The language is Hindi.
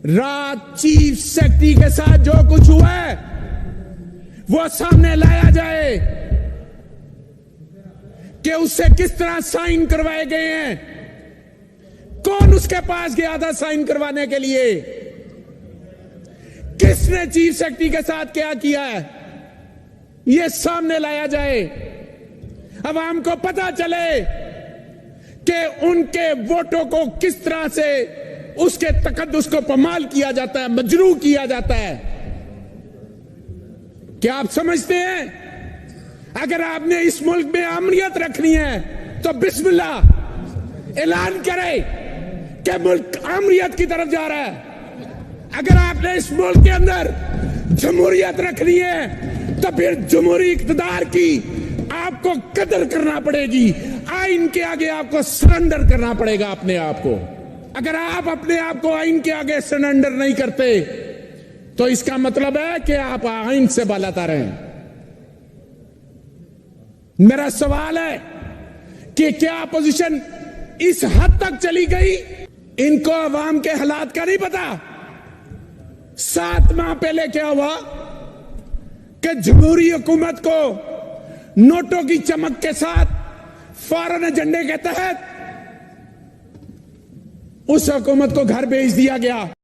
रात चीफ सेक्रेटरी के साथ जो कुछ हुआ है वो सामने लाया जाए कि उससे किस तरह साइन करवाए गए हैं, कौन उसके पास गया था साइन करवाने के लिए, किसने चीफ सेक्रेटरी के साथ क्या किया है, यह सामने लाया जाए। अवाम को पता चले कि उनके वोटों को किस तरह से उसके तकद्दुस को पमाल किया जाता है, मजरू किया जाता है। क्या आप समझते हैं, अगर आपने इस मुल्क में अमनियत रखनी है तो बिस्मिल्लाह ऐलान करें कि मुल्क अमनियत की तरफ जा रहा है। अगर आपने इस मुल्क के अंदर जमहूरियत रखनी है तो फिर जमहूरी इक़्तिदार की आपको कदर करना पड़ेगी, आइन के आगे आपको सरेंडर करना पड़ेगा अपने आप को। अगर आप अपने आप को आइन के आगे सरेंडर नहीं करते तो इसका मतलब है कि आप आइन से बालातर हैं। मेरा सवाल है कि क्या अपोजिशन इस हद तक चली गई, इनको अवाम के हालात का नहीं पता। 7 माह पहले क्या हुआ कि जमहूरी हुकूमत को नोटों की चमक के साथ फॉरेन एजेंडे के तहत उस हुकूमत को घर भेज दिया गया।